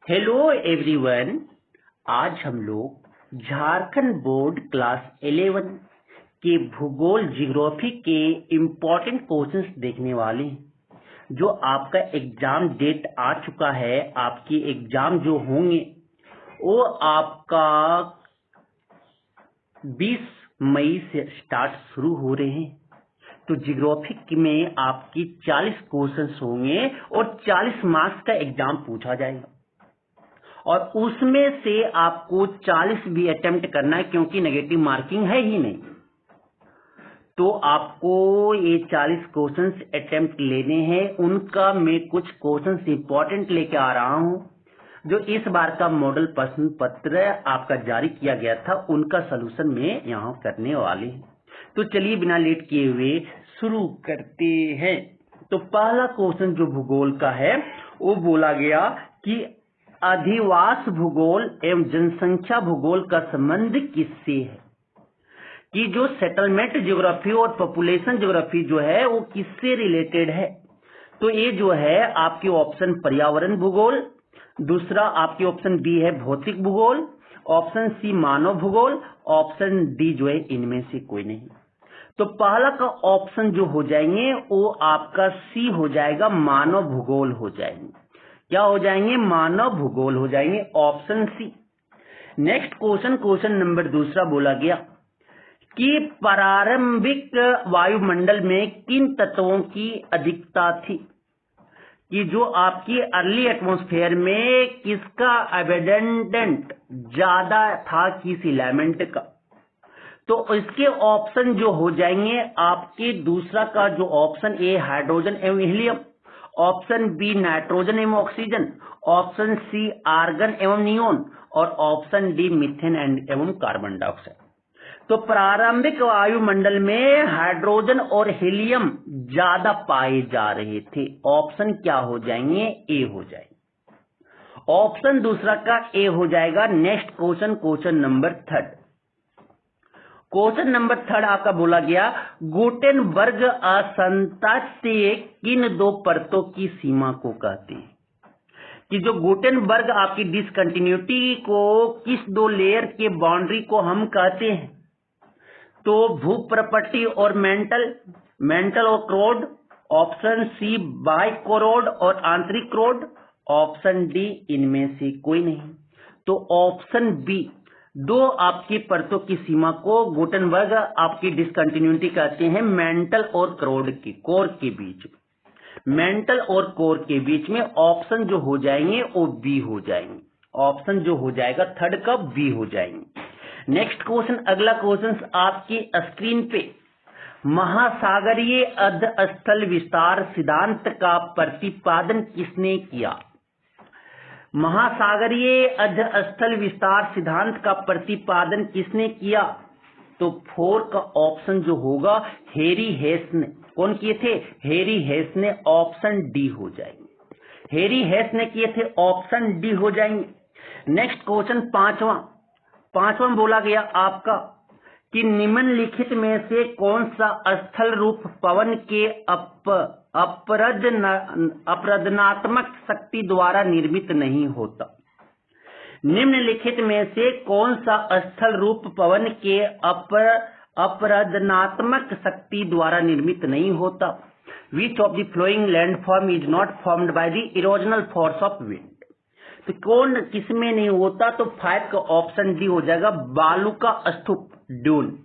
Hello everyone. आज हम लोग झारखंड बोर्ड क्लास 11 के भूगोल जियोग्राफी के इम्पोर्टेंट क्वेश्चंस देखने वाले हैं। जो आपका एग्जाम डेट आ चुका है, आपके एग्जाम जो होंगे वो आपका 20 मई से स्टार्ट शुरू हो रहे हैं। तो जियोग्राफी में आपकी 40 क्वेश्चंस होंगे और 40 मार्क्स का एग्जाम पूछा जाएगा और उसमें से आपको 40 भी अटेम्प्ट करना है, क्योंकि नेगेटिव मार्किंग है ही नहीं। तो आपको ये 40 क्वेश्चंस अटेम्प्ट लेने हैं। उनका मैं कुछ क्वेश्चंस इंपॉर्टेंट लेके आ रहा हूं जो इस बार का मॉडल प्रश्न पत्र आपका जारी किया गया था, उनका सलूशन में यहाँ करने वाले हैं। तो चलिए बिना लेट किए हुए शुरू करते हैं। तो पहला क्वेश्चन जो भूगोल का है वो बोला गया कि अधिवास भूगोल एवं जनसंख्या भूगोल का संबंध किससे है, कि जो सेटलमेंट ज्योग्राफी और पॉपुलेशन ज्योग्राफी जो है वो किससे रिलेटेड है। तो ये जो है आपके ऑप्शन पर्यावरण भूगोल, दूसरा आपके ऑप्शन बी है भौतिक भूगोल, ऑप्शन सी मानव भूगोल, ऑप्शन डी जो है इनमें से कोई नहीं। तो पहला का ऑप्शन जो हो जाएंगे वो आपका सी हो जाएगा, मानव भूगोल हो जाएंगे। क्या हो जाएंगे? मानव भूगोल हो जाएंगे, option C. Next question number दूसरा बोला गया कि प्रारंभिक वायुमंडल में किन तत्वों की अधिकता थी, कि जो आपकी अर्ली एटमॉस्फेयर में किसका एबंडेंट ज्यादा था, किस एलिमेंट का। तो इसके ऑप्शन जो हो जाएंगे आपके दूसरा का जो ऑप्शन ए हाइड्रोजन एवं हीलियम, ऑप्शन बी नाइट्रोजन एवं ऑक्सीजन, ऑप्शन सी आर्गन एवं नियोन और ऑप्शन डी मीथेन एवं कार्बन डाइऑक्साइड। तो प्रारंभिक वायुमंडल में हाइड्रोजन और हीलियम ज्यादा पाए जा रहे थे। ऑप्शन क्या हो जाएंगे? ए हो जाएंगे। ऑप्शन दूसरा का ए हो जाएगा। Next question number third. Question number third आपका बोला गया गुटेनबर्ग असांतत्य किन दो परतों की सीमा को कहते हैं, कि जो गुटेनबर्ग आपकी डिसकंटिन्यूटी को किस दो लेयर के बाउंड्री को हम कहते हैं। तो भूप्रपट्टी और मेंटल और क्रोड, ऑप्शन सी बाह्य क्रोड और आंतरिक क्रोड, ऑप्शन डी इनमें से कोई नहीं। तो ऑप्शन बी, दो आपकी परतों की सीमा को गुटेनबर्ग आपकी डिसकंटिन्यूटी कहते हैं मेंटल और क्रोड की कोर के बीच में। मेंटल और कोर के बीच में ऑप्शन जो हो जाएंगे वो बी हो जाएंगे। ऑप्शन जो हो जाएगा थर्ड का बी हो जाएंगे। नेक्स्ट क्वेश्चन, अगला क्वेश्चन आपकी स्क्रीन पे, महासागरीय अधस्थल विस्तार सिद्धांत का प्रतिपादन किसने किया। महासागरीय अधस्थल विस्तार सिद्धांत का प्रतिपादन किसने किया। तो 4 का ऑप्शन जो होगा हेरी हेस ने। कौन किए थे? हेरी हेस ने। ऑप्शन डी हो जाएंगे। हेरी हेस ने किए थे, ऑप्शन डी हो जाएंगे। नेक्स्ट क्वेश्चन पांचवा बोला गया आपका कि निम्नलिखित में से कौन सा स्थल रूप पवन के अपरदनात्मक शक्ति द्वारा निर्मित नहीं होता। निम्नलिखित में से कौन सा स्थल रूप पवन के अपरदनात्मक शक्ति द्वारा निर्मित नहीं होता। Which of the flowing landform is not formed by the erosional force of wind? तो कौन किसमें नहीं होता। तो 5 का ऑप्शन डी हो जाएगा, बालू का स्तूप, ड्यून।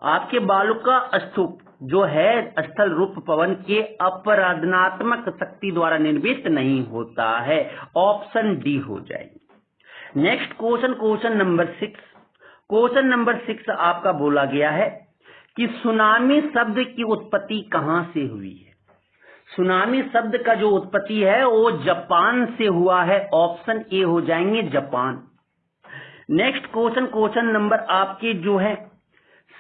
आपके बालू का स्तूप जो है स्थल रूप पवन के अपरदनात्मक शक्ति द्वारा निर्मित नहीं होता है। ऑप्शन डी हो जाएगी। Next question number 6। Question number 6 आपका बोला गया है कि सुनामी शब्द की उत्पत्ति कहां से हुई है। सुनामी शब्द का जो उत्पत्ति है वो जापान से हुआ है। ऑप्शन ए हो जाएंगे, जापान। नेक्स्ट क्वेश्चन नंबर आपके जो है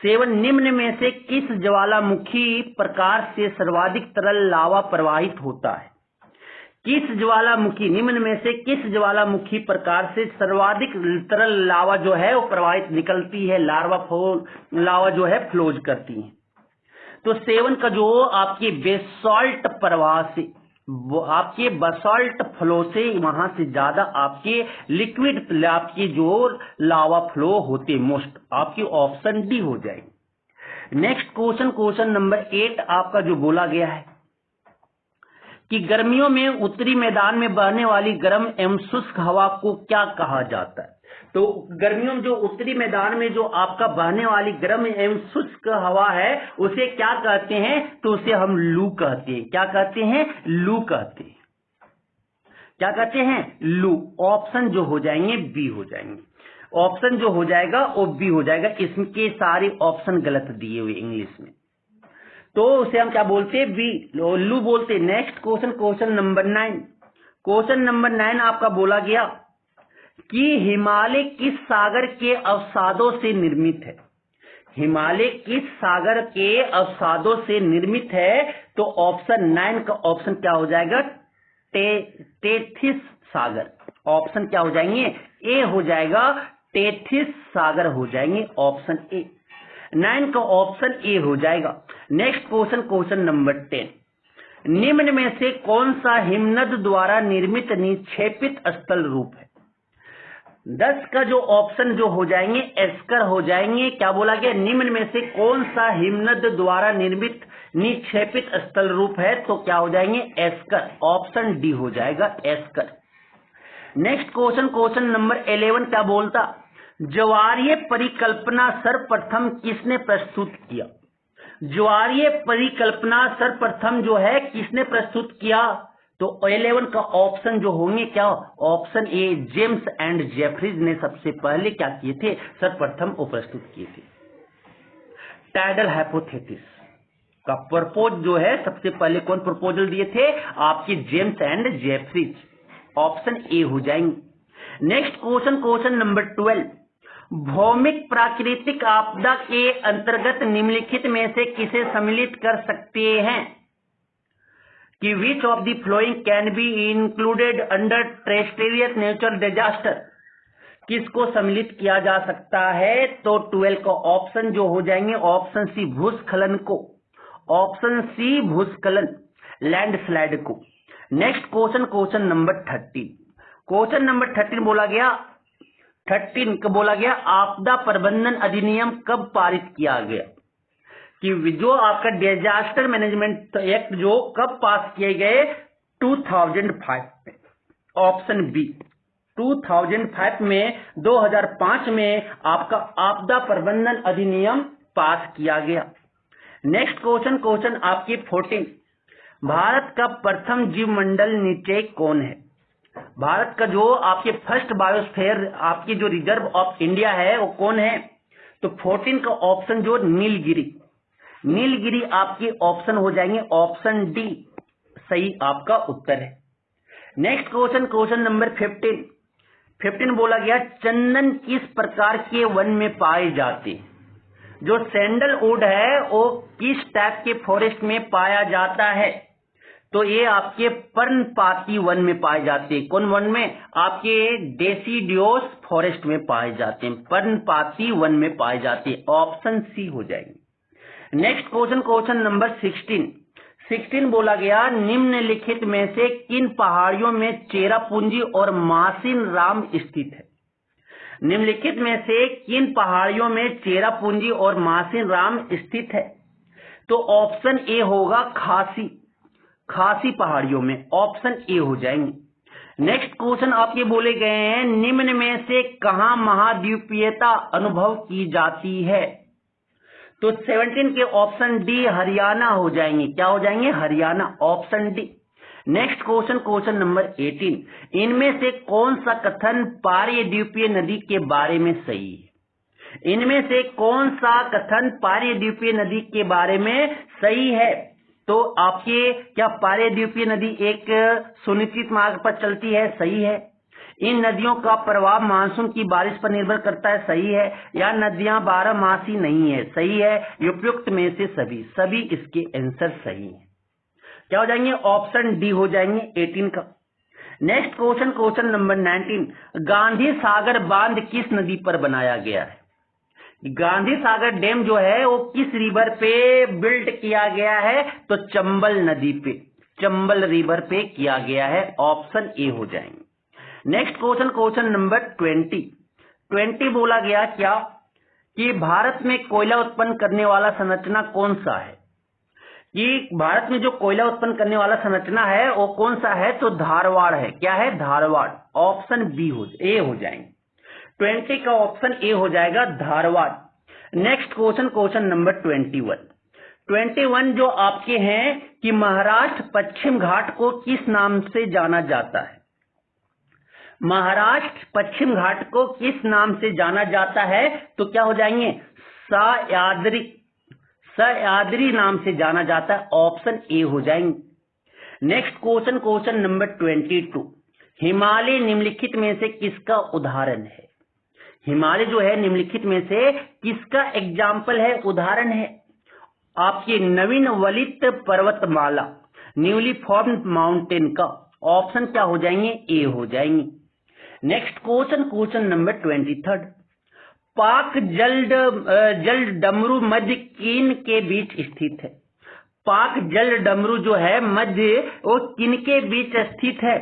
7, निम्न में से किस ज्वालामुखी प्रकार से सर्वाधिक तरल लावा प्रवाहित होता है। किस ज्वालामुखी, निम्न में से किस ज्वालामुखी प्रकार से सर्वाधिक तरल लावा जो है वो प्रवाहित निकलती है, लावा जो है फ्लोज करती है। तो 7 का जो आपकी बेसाल्ट प्रवाह से, वो आपके बसाल्ट फ्लो से वहां से ज्यादा आपके लिक्विड आपके जो लावा फ्लो होते मोस्ट, आपकी ऑप्शन डी हो जाएगी। नेक्स्ट क्वेश्चन, क्वेश्चन नंबर 8 आपका जो बोला गया है कि गर्मियों में उत्तरी मैदान में बहने वाली गर्म एवं शुष्क हवा को क्या कहा जाता है। तो गर्मियों में जो उत्तरी मैदान में जो आपका बहने वाली गर्म एवं शुष्क हवा है उसे क्या कहते हैं, तो उसे हम लू कहते हैं। क्या कहते हैं? लू कहते हैं। क्या कहते हैं? लू। ऑप्शन जो हो जाएंगे बी हो जाएंगे। ऑप्शन जो हो जाएगा वो बी हो जाएगा। इसके सारे ऑप्शन गलत दिए हुए इंग्लिश में, तो उसे हम क्या बोलते हैं? बी, लू बोलते हैं। Next question, question number 9। Question number 9 आपका बोला गया कि हिमालय किस सागर के अवसादों से निर्मित है। हिमालय किस सागर के अवसादों से निर्मित है, तो ऑप्शन 9 का ऑप्शन क्या हो जाएगा? टेथिस सागर। ऑप्शन क्या हो जाएंगे? ए हो जाएगा, टेथिस सागर हो जाएंगे, ऑप्शन ए। 9 का ऑप्शन ए हो जाएगा। Next question, question number 10। निम्न में से कौन सा हिमनद द्वारा निर्मित निक्षेपित स्थल रूप है? 10 का जो ऑप्शन जो हो जाएंगे एस्कर हो जाएंगे। क्या बोला गया? निम्न में से कौन सा हिमनद द्वारा निर्मित निक्षेपित स्थल रूप है, तो क्या हो जाएंगे? एस्कर। ऑप्शन डी हो जाएगा, esker. Next question, question number 11 क्या बोलता? ज्वारीय परिकल्पना सर्वप्रथम किसने प्रस्तुत किया? ज्वारीय परिकल्पना सर्वप्रथम जो है किसने प्रस्तुत किया, तो 11 का ऑप्शन जो होंगे क्या? Option A, James and Jefferies ने सबसे पहले क्या किए थे? सर्वप्रथम वो प्रस्तुत किए थे। टाइडल हाइपोथेसिस का प्रपोज जो है सबसे पहले कौन प्रपोजल दिए थे? आपके James and Jefferies. Option A हो जाएंगे। Next question, question number 12। भौमिक प्राकृतिक आपदा के अंतर्गत निम्नलिखित में से किसे सम्मिलित कर सकते हैं कि which of the flowing can be included under terrestrial natural disaster? किसको सम्मिलित किया जा सकता है, तो 12 का ऑप्शन जो हो जाएंगे ऑप्शन सी, भूस्खलन को। ऑप्शन सी, भूस्खलन, लैंडस्लाइड को। Next question, question number 13। Question number 13 बोला गया 13 का बोला गया आपदा प्रबंधन अधिनियम कब पारित किया गया? कि जो आपका डिजास्टर मैनेजमेंट एक्ट जो कब पास किए गए? 2005 में। ऑप्शन बी, 2005 में, 2005 में आपका आपदा प्रबंधन अधिनियम पास किया गया। नेक्स्ट क्वेश्चन, क्वेश्चन आपकी 14। भारत का प्रथम जीवमंडल निचय कौन है? भारत का जो आपके फर्स्ट बायोस्फीयर आपकी जो रिजर्व ऑफ इंडिया है वो कौन है? तो 14 का ऑप्शन जो नीलगिरी। नीलगिरी आपके ऑप्शन हो जाएंगे, ऑप्शन डी सही आपका उत्तर है। नेक्स्ट क्वेश्चन, क्वेश्चन नंबर 15 बोला गया चंदन किस प्रकार के वन में पाए जाते हैं? जो सैंडलवुड है वो किस टाइप के फॉरेस्ट में पाया जाता है? तो ये आपके पर्णपाती वन में पाए जाते हैं। कौन वन में? आपके डेसिडियोस फॉरेस्ट में पाए जाते हैं, पर्णपाती वन में पाए जाते हैं। ऑप्शन सी हो जाएंगे। नेक्स्ट क्वेश्चन, क्वेश्चन नंबर 16 बोला गया निम्नलिखित में से किन पहाड़ियों में चेरापूंजी और मासिन राम स्थित है? निम्नलिखित में से किन पहाड़ियों में चेरापूंजी और मासिन राम स्थित है? तो ऑप्शन ए होगा, खासी पहाड़ियों में। ऑप्शन ए हो जाएंगे। नेक्स्ट क्वेश्चन आपके बोले गए हैं निम्न में से कहां महाद्वीपीयता अनुभव की जाती है? तो 17 के ऑप्शन डी हरियाणा हो जाएंगे। क्या हो जाएंगे? Haryana, option D. Next question, question number 18। इनमें से कौन सा कथन पारद्वीपीय नदी के बारे में सही है? इनमें से कौन सा कथन पारद्वीपीय नदी के बारे में सही है? तो आपके क्या पारद्वीपीय नदी एक सुनिश्चित मार्ग पर चलती है? सही है। इन नदियों का प्रभाव मानसून की बारिश पर निर्भर करता है? सही है। या नदियां 12मासी नहीं है? सही है। उपयुक्त में से सभी इसके आंसर सही है। क्या हो जाएंगे? ऑप्शन डी हो जाएंगे 18 का। Next question, question number 19। Gandhi Sagar बांध किस नदी पर बनाया गया है? गांधी सागर डैम जो है वो किस रिवर पे बिल्ड किया गया है? तो चंबल नदी पे। चंबल रिवर पे किया गया है, ऑप्शन ए हो जाएंगे। नेक्स्ट क्वेश्चन, क्वेश्चन नंबर 20 बोला गया क्या कि भारत में कोयला उत्पन्न करने वाला संरचना कौन सा है, कि भारत में जो कोयला उत्पन्न करने वाला संरचना है वो कौन सा है, तो धारवाड़ है। क्या है, धारवाड़, ऑप्शन ए हो जाएंगे। 20 का ऑप्शन ए हो जाएगा, Dharwad. Next question, question number 21 जो आपके हैं कि महाराष्ट्र पश्चिम घाट को किस नाम से जाना जाता है, महाराष्ट्र पश्चिम घाट को किस नाम से जाना जाता है, तो क्या हो जाएंगे, सह्याद्री नाम से जाना जाता है, ऑप्शन ए हो जाएंगे। Next question, question number 22 Himalaya निम्नलिखित में से किसका उदाहरण है, हिमालय जो है निम्नलिखित में से किसका एग्जाम्पल है, उदाहरण है, आपके नवीन वलित पर्वतमाला, न्यूली फॉर्म्ड माउंटेन का, ऑप्शन क्या हो जाएंगे, ए हो जाएंगे। नेक्स्ट क्वेश्चन, क्वेश्चन नंबर 23 पाक जल डमरू मध्य किन के बीच स्थित है, पाक जल डमरू जो है मध्य वो किन के बीच स्थित है,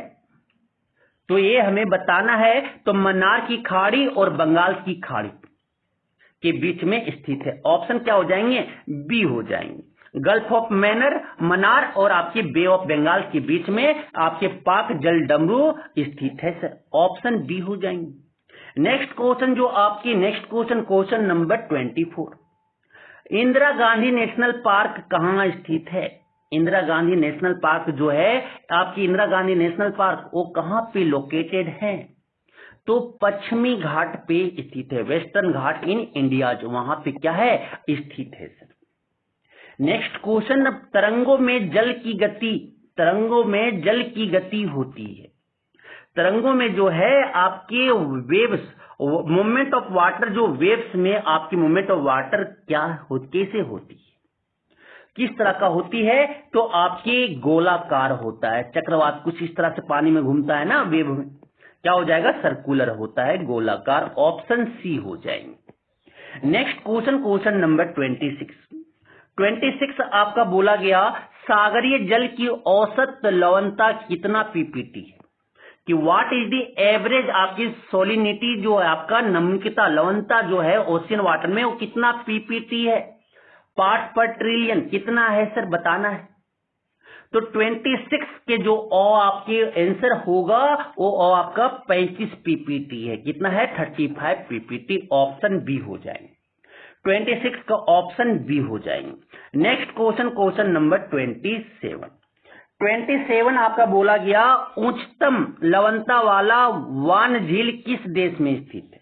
तो ये हमें बताना है, तो मन्नार की खाड़ी और बंगाल की खाड़ी के बीच में स्थित है, ऑप्शन क्या हो जाएंगे, बी हो जाएंगे। गल्फ ऑफ मन्नार और आपके बे ऑफ बंगाल के बीच में आपके पाक जल डमरू स्थित है सर, ऑप्शन बी हो जाएंगे। नेक्स्ट क्वेश्चन जो आपकी next question, question number 24 Indira Gandhi national park कहाँ स्थित है, इंदिरा गांधी नेशनल पार्क जो है आपकी इंदिरा गांधी नेशनल पार्क वो कहाँ पे लोकेटेड है, तो पश्चिमी घाट पे स्थित है, वेस्टर्न घाट इन इंडिया जो वहां पे क्या है स्थित है सर। नेक्स्ट क्वेश्चन तरंगों में जल की गति, तरंगों में जल की गति होती है, तरंगों में जो है आपके वेव्स मूवमेंट ऑफ वाटर, जो वेव्स में आपकी मूवमेंट ऑफ वाटर क्या कैसे होती है, किस तरह का होती है, तो आपके गोलाकार होता है, चक्रवात कुछ इस तरह से पानी में घूमता है ना वेव में, क्या हो जाएगा, सर्कुलर होता है, गोलाकार, ऑप्शन सी हो जाएंगे। नेक्स्ट क्वेश्चन, क्वेश्चन नंबर 26 आपका बोला गया सागरीय जल की औसत लवणता कितना पीपीटी है, कि व्हाट इज द एवरेज आपकी सोलिनिटी जो है आपका नम्यता लवणता जो है ओशियन वाटर में वो कितना पीपीटी है, पार्ट पर ट्रिलियन कितना है सर, बताना है। तो 26 के जो आपके आंसर होगा वो आपका 35 पीपीटी है, कितना है 35 पीपीटी, ऑप्शन बी हो जाएंगे, 26 का ऑप्शन बी हो जाएंगे। नेक्स्ट क्वेश्चन, क्वेश्चन नंबर 27 आपका बोला गया उच्चतम लवणता वाला वान झील किस देश में स्थित है,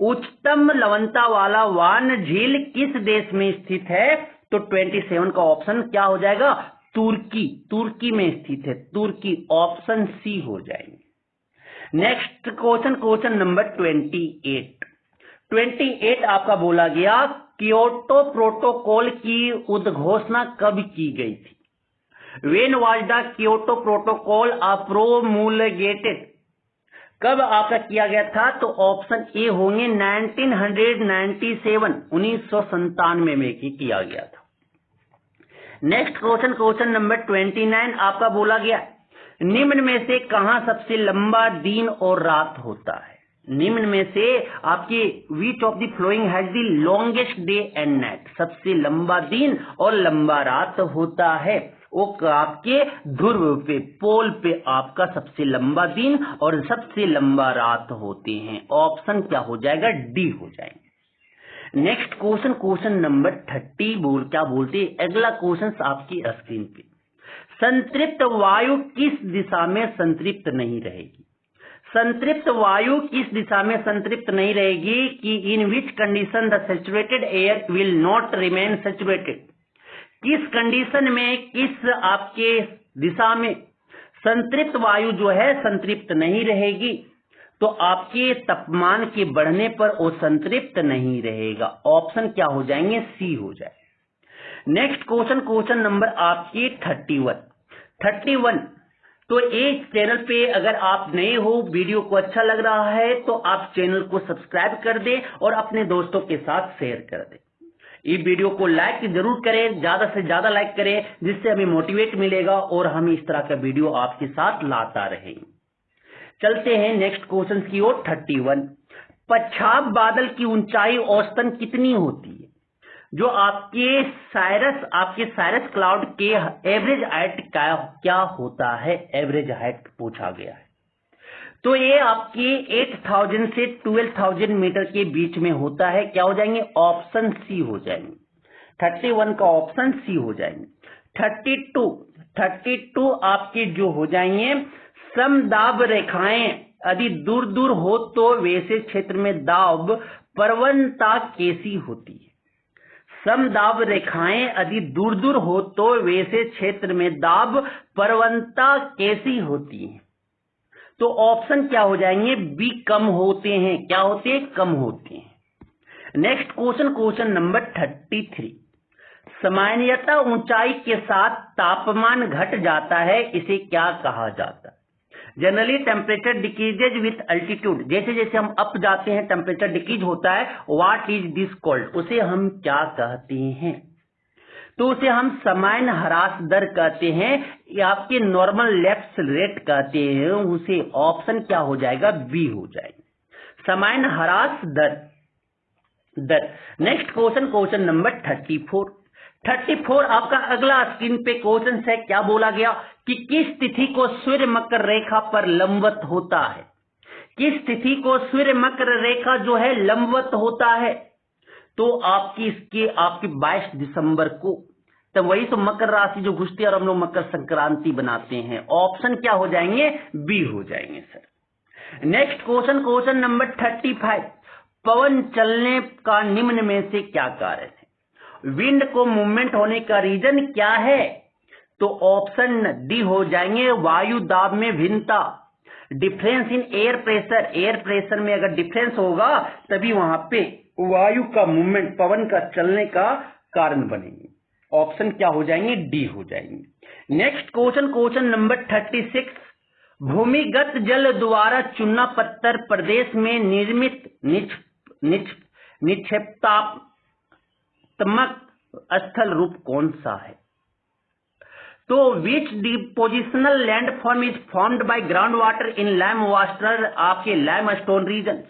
उच्चतम लवणता वाला वान झील किस देश में स्थित है, तो 27 का ऑप्शन क्या हो जाएगा, तुर्की में स्थित है, तुर्की, ऑप्शन सी हो जाएंगे। नेक्स्ट क्वेश्चन, क्वेश्चन नंबर 28 आपका बोला गया क्योटो प्रोटोकॉल की उद्घोषणा कब की गई थी, when was the Kyoto protocol promulgated, कब आपका किया गया था, तो ऑप्शन ए होंगे 1997 में किया गया था। नेक्स्ट क्वेश्चन, क्वेश्चन नंबर 29 आपका बोला गया निम्न में से कहां सबसे लंबा दिन और रात होता है, निम्न में से आपके which of the flowing has the longest day and night, सबसे लंबा दिन और लंबा रात होता है, वो आपके ध्रुव पे पोल पे आपका सबसे लंबा दिन और सबसे लंबा रात होते हैं, ऑप्शन क्या हो जाएगा, डी हो जाएंगे। नेक्स्ट क्वेश्चन, क्वेश्चन नंबर 30 क्या बोलते हैं, अगला क्वेश्चन आपकी स्क्रीन पे, संतृप्त वायु किस दिशा में संतृप्त नहीं रहेगी, संतृप्त वायु किस दिशा में संतृप्त नहीं रहेगी, कि in which condition the saturated air will not remain saturated, किस कंडीशन में किस आपके दिशा में संतृप्त वायु जो है संतृप्त नहीं रहेगी, तो आपके तापमान के बढ़ने पर वो संतृप्त नहीं रहेगा, ऑप्शन क्या हो जाएंगे, सी हो जाए। नेक्स्ट क्वेश्चन, क्वेश्चन नंबर आपकी 31 तो एक चैनल पे अगर आप नए हो, वीडियो को अच्छा लग रहा है तो आप चैनल को सब्सक्राइब कर दें और अपने दोस्तों के साथ शेयर कर दें। ये वीडियो को लाइक जरूर करें, ज्यादा से ज्यादा लाइक करें, जिससे हमें मोटिवेट मिलेगा और हम इस तरह का वीडियो आपके साथ लाता रहे। चलते हैं नेक्स्ट क्वेश्चन की ओर। 31, पच्छाब बादल की ऊंचाई औसतन कितनी होती है? जो आपके साइरस क्लाउड के एवरेज हाइट क्या होता है? एवरेज हाइट पूछा गया है। तो ये आपके 8000 से 12000 मीटर के बीच में होता है। क्या हो जाएंगे? ऑप्शन सी हो जाएंगे। 31 का ऑप्शन सी हो जाएंगे। 32 आपके जो हो जाएंगे, समदाब रेखाएं यदि दूर दूर हो तो वैसे क्षेत्र में दाब प्रवणता कैसी होती है? समदाब रेखाएं यदि दूर दूर हो तो वैसे क्षेत्र में दाब प्रवणता कैसी होती है? तो ऑप्शन क्या हो जाएंगे? बी, कम होते हैं। क्या होते हैं? कम होते हैं। नेक्स्ट क्वेश्चन नंबर 33, सामान्यतः ऊंचाई के साथ तापमान घट जाता है, इसे क्या कहा जाता है? Generally temperature decreases with altitude. जैसे जैसे हम अप जाते हैं टेम्परेचर डिक्रीज होता है। What is this called? उसे हम क्या कहते हैं? तो उसे हम सामान्य ह्रास दर कहते हैं, या आपके नॉर्मल लैप्स रेट कहते हैं। उसे ऑप्शन क्या हो जाएगा? बी हो जाएगा, सामान्य ह्रास दर। नेक्स्ट क्वेश्चन नंबर 34 आपका अगला स्क्रीन पे क्वेश्चन है। क्या बोला गया कि किस तिथि को सूर्य मकर रेखा पर लंबवत होता है? किस तिथि को सूर्य मकर रेखा जो है लंबवत होता है? तो आपकी 22 दिसंबर को। तो वही तो मकर राशि जो घुसती है और हम लोग मकर संक्रांति बनाते हैं। ऑप्शन क्या हो जाएंगे? बी हो जाएंगे सर। नेक्स्ट क्वेश्चन नंबर 35, पवन चलने का निम्न में से क्या कारण है? विंड को मूवमेंट होने का रीजन क्या है? तो ऑप्शन डी हो जाएंगे, वायु दाब में भिन्नता, difference in air pressure. Air pressure में अगर डिफरेंस होगा तभी वहां पे वायु का मूवमेंट, पवन का चलने का कारण बनेंगे। ऑप्शन क्या हो जाएंगे? डी हो जाएंगे। नेक्स्ट क्वेश्चन नंबर 36, भूमिगत जल द्वारा चूना पत्थर प्रदेश में निर्मित निक्षेपात्मक स्थल रूप कौन सा है? तो which depositional landform is formed by ground water in lime water, आपके लाइम स्टोन रीजन।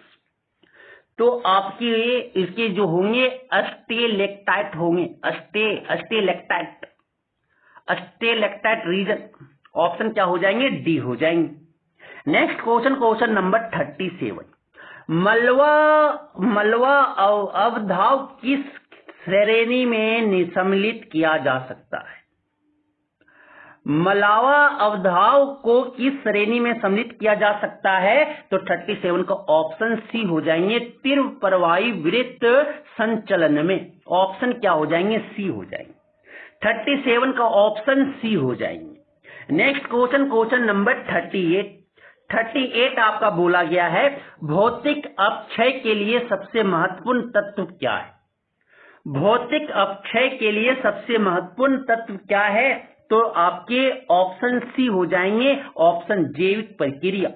तो आपके इसके जो होंगे अस्टेलेक्टाइट होंगे, अस्टेलेक्टाइट रीजन। ऑप्शन क्या हो जाएंगे? डी हो जाएंगे। नेक्स्ट क्वेश्चन नंबर 37, मलवा अवधाव किस श्रेणी में सम्मिलित किया जा सकता है? मलवा अवधाव को किस श्रेणी में सम्मिलित किया जा सकता है? तो 37 का ऑप्शन सी हो जाएंगे, तीव्र प्रवाही वृत्त संचलन में। ऑप्शन क्या हो जाएंगे? सी हो जाएंगे। 37 का ऑप्शन सी हो जाएंगे। नेक्स्ट क्वेश्चन नंबर 38 आपका बोला गया है, भौतिक अपक्षय के लिए सबसे महत्वपूर्ण तत्व क्या है? भौतिक अपक्षय के लिए सबसे महत्वपूर्ण तत्व क्या है? तो आपके ऑप्शन सी हो जाएंगे, ऑप्शन जैविक प्रक्रिया,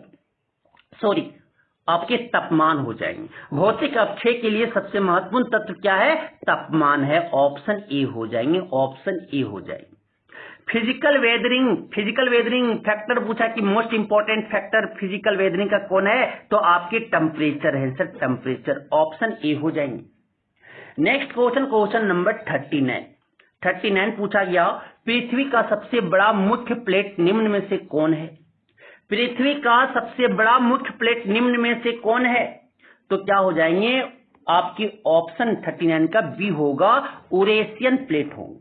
आपके तापमान हो जाएंगे। भौतिक अपक्षय के लिए सबसे महत्वपूर्ण तत्व क्या है? तापमान है। ऑप्शन ए हो जाएंगे, ऑप्शन ए हो जाएंगे। फिजिकल वेदरिंग फैक्टर पूछा कि most important factor physical weathering का कौन है? तो आपके टेम्परेचर है सर, टेम्परेचर। ऑप्शन ए हो जाएंगे। नेक्स्ट क्वेश्चन नंबर 39 पूछा गया, पृथ्वी का सबसे बड़ा मुख्य प्लेट निम्न में से कौन है? पृथ्वी का सबसे बड़ा मुख्य प्लेट निम्न में से कौन है? तो क्या हो जाएंगे? आपकी ऑप्शन 39 का बी होगा, यूरेशियन प्लेट होंगे।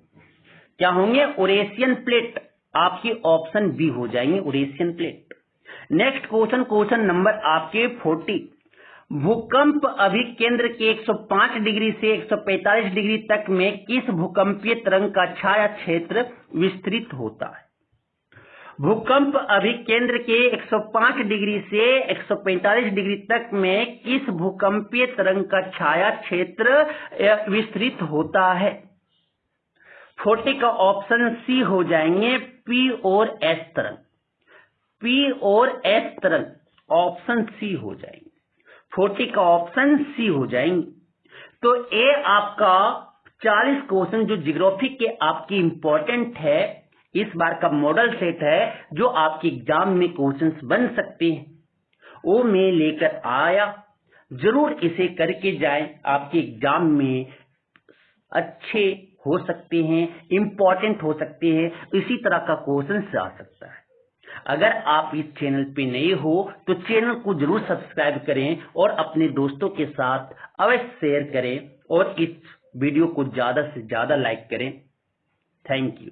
क्या होंगे? Eurasian plate. आपकी ऑप्शन बी हो जाएंगे, Eurasian plate. Next question number आपके 40, भूकंप अभिकेंद्र के 105 डिग्री से 145 डिग्री तक में किस भूकंपीय तरंग का छाया क्षेत्र विस्तृत होता है? भूकंप अभिकेंद्र के 105 डिग्री से 145 डिग्री तक में किस भूकंपीय तरंग का छाया क्षेत्र विस्तृत होता है? 40 का ऑप्शन सी हो जाएंगे, पी और एस तरंग। पी और एस तरंग ऑप्शन सी हो जाएंगे। 40 का ऑप्शन सी हो जाएंगे। तो ए आपका 40 क्वेश्चन जो ज्योग्राफी के आपकी इंपॉर्टेंट है, इस बार का मॉडल सेट है जो आपके एग्जाम में क्वेश्चंस बन सकते हैं, वो मैं लेकर आया। जरूर इसे करके जाएं, आपके एग्जाम में अच्छे हो सकते हैं, इंपॉर्टेंट हो सकते हैं, इसी तरह का क्वेश्चन आ सकता है। अगर आप इस चैनल पे नए हो तो चैनल को जरूर सब्सक्राइब करें और अपने दोस्तों के साथ अवश्य शेयर करें और इस वीडियो को ज्यादा से ज्यादा लाइक करें। Thank you.